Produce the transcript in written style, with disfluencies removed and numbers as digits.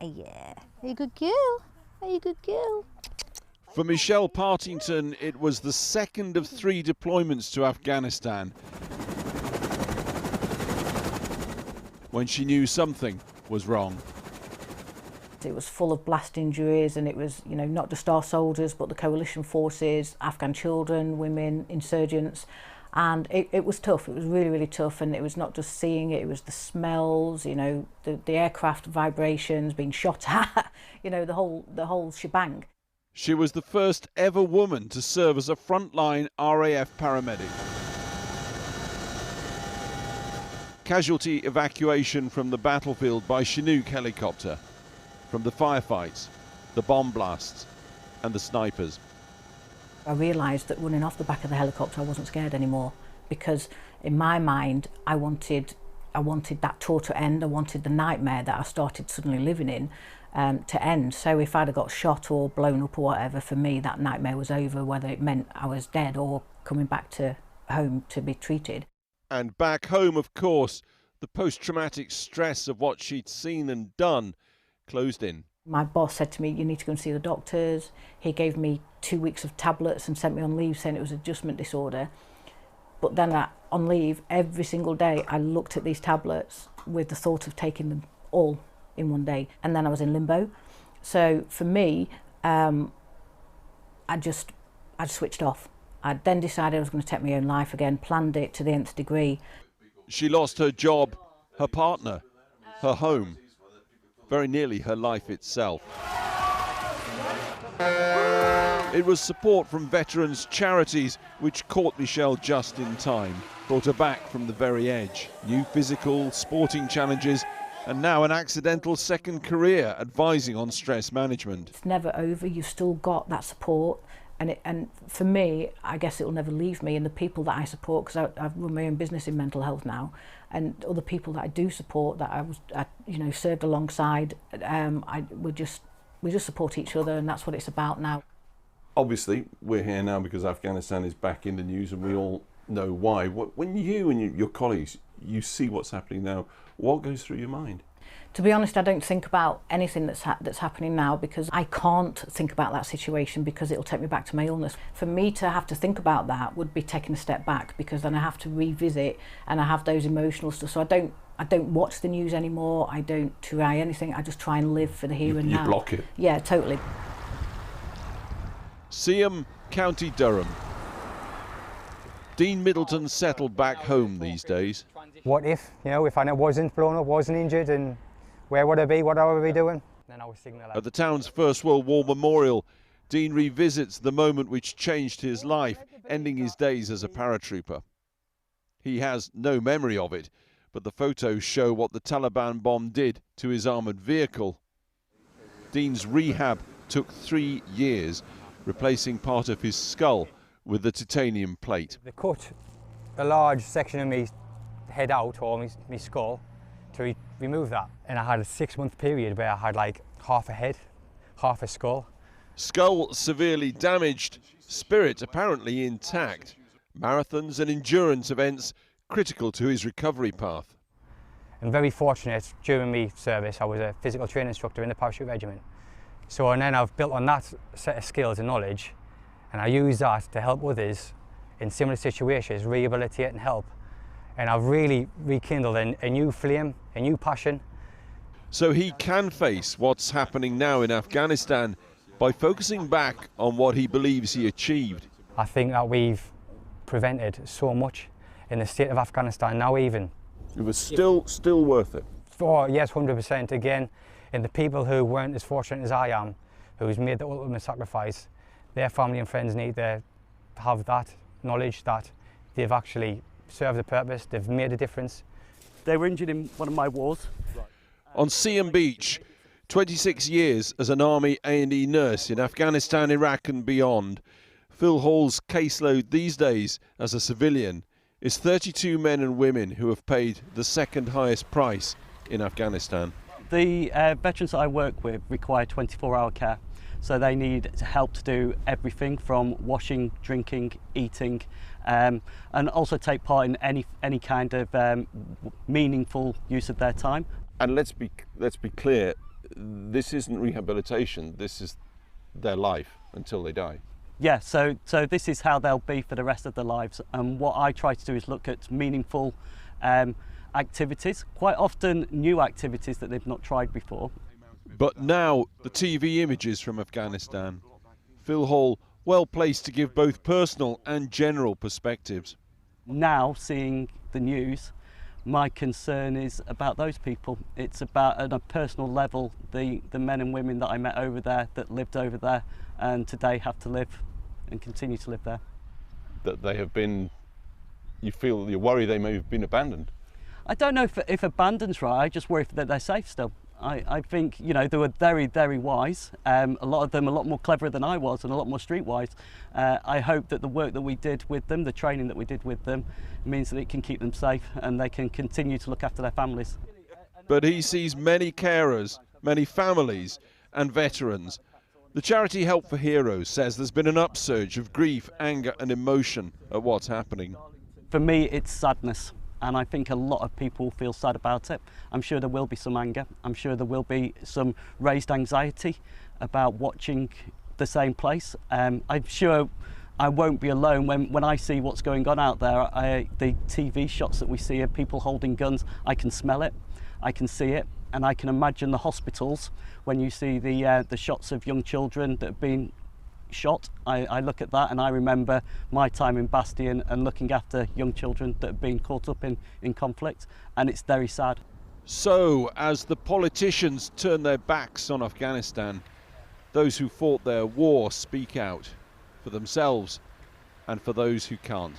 Yeah, are you a good girl? Are you a good girl? For Michelle Partington, it was the second of 3 deployments to Afghanistan when she knew something was wrong. It was full of blast injuries, and it was, you know, not just our soldiers but the coalition forces, Afghan children, women, insurgents, and it was tough. It was really, really tough, and it was not just seeing it, it was the smells, you know, the aircraft vibrations, being shot at, you know, the whole shebang. She was the first ever woman to serve as a frontline RAF paramedic. Casualty evacuation from the battlefield by Chinook helicopter, from the firefights, the bomb blasts and the snipers. I realised that running off the back of the helicopter I wasn't scared anymore, because in my mind I wanted that tour to end. I wanted the nightmare that I started suddenly living in to end. So if I'd have got shot or blown up or whatever, for me that nightmare was over, whether it meant I was dead or coming back to home to be treated. And back home, of course, the post-traumatic stress of what she'd seen and done closed in. My boss said to me, you need to go and see the doctors. He gave me 2 weeks of tablets and sent me on leave saying it was adjustment disorder. But then on leave, every single day, I looked at these tablets with the thought of taking them all in one day. And then I was in limbo. So for me, I just switched off. I then decided I was going to take my own life again, planned it to the nth degree. She lost her job, her partner, her home, very nearly her life itself. It was support from veterans' charities which caught Michelle just in time, brought her back from the very edge. New physical, sporting challenges, and now an accidental second career advising on stress management. It's never over, you've still got that support. And for me, I guess it will never leave me, and the people that I support, because I've run my own business in mental health now, and other people that I do support, that I served alongside, we just support each other, and that's what it's about now. Obviously, we're here now because Afghanistan is back in the news, and we all know why. When you and your colleagues, you see what's happening now, what goes through your mind? To be honest, I don't think about anything that's happening now, because I can't think about that situation, because it'll take me back to my illness. For me to have to think about that would be taking a step back, because then I have to revisit and I have those emotional stuff. So I don't watch the news anymore. I don't try anything. I just try and live for the here and now. You block it. Yeah, totally. Seaham, County Durham. Dean Middleton settled back home these days. What if, if I wasn't blown up, wasn't injured, and where would I be, what would I be doing? Then I was signalling. At the town's First World War Memorial, Dean revisits the moment which changed his life, ending his days as a paratrooper. He has no memory of it, but the photos show what the Taliban bomb did to his armoured vehicle. Dean's rehab took 3 years, replacing part of his skull with the titanium plate. They cut a large section of me head out, or my skull, to remove that. And I had a 6-month period where I had like half a head, half a skull. Skull severely damaged, spirit apparently intact. Marathons and endurance events critical to his recovery path. I'm very fortunate, during my service I was a physical training instructor in the parachute regiment. So and then I've built on that set of skills and knowledge, and I use that to help others in similar situations, rehabilitate and help. And I've really rekindled a new flame, a new passion. So he can face what's happening now in Afghanistan by focusing back on what he believes he achieved. I think that we've prevented so much in the state of Afghanistan now even. It was still worth it? Oh yes, 100%. Again, and the people who weren't as fortunate as I am, who's made the ultimate sacrifice, their family and friends need to have that knowledge that they've actually served a purpose, they've made a difference. They were injured in one of my wars. On Seaham Beach, 26 years as an Army A&E nurse in Afghanistan, Iraq and beyond. Phil Hall's caseload these days as a civilian is 32 men and women who have paid the second highest price in Afghanistan. The veterans that I work with require 24-hour care, so they need help to do everything from washing, drinking, eating, and also take part in any kind of meaningful use of their time. And let's be clear, this isn't rehabilitation, this is their life until they die. Yeah, so this is how they'll be for the rest of their lives. And what I try to do is look at meaningful activities, quite often new activities that they've not tried before. But now the TV images from Afghanistan. Phil Hall well placed to give both personal and general perspectives. Now, seeing the news, my concern is about those people. It's about, at a personal level, the men and women that I met over there, that lived over there, and today have to live and continue to live there. That they have been, you feel, you worry they may have been abandoned. I don't know if abandoned's right, I just worry that they're safe still. I think, you know, they were very, very wise. A lot of them a lot more cleverer than I was and a lot more streetwise. I hope that the work that we did with them, the training that we did with them, means that it can keep them safe and they can continue to look after their families. But he sees many carers, many families and veterans. The charity Help for Heroes says there's been an upsurge of grief, anger and emotion at what's happening. For me, it's sadness. And I think a lot of people feel sad about it. I'm sure there will be some anger. I'm sure there will be some raised anxiety about watching the same place. I'm sure I won't be alone when I see what's going on out there. The TV shots that we see of people holding guns, I can smell it, I can see it, and I can imagine the hospitals when you see the shots of young children that have been shot. I look at that and I remember my time in Bastion and looking after young children that have been caught up in conflict, and it's very sad. So, as the politicians turn their backs on Afghanistan, those who fought their war speak out for themselves and for those who can't.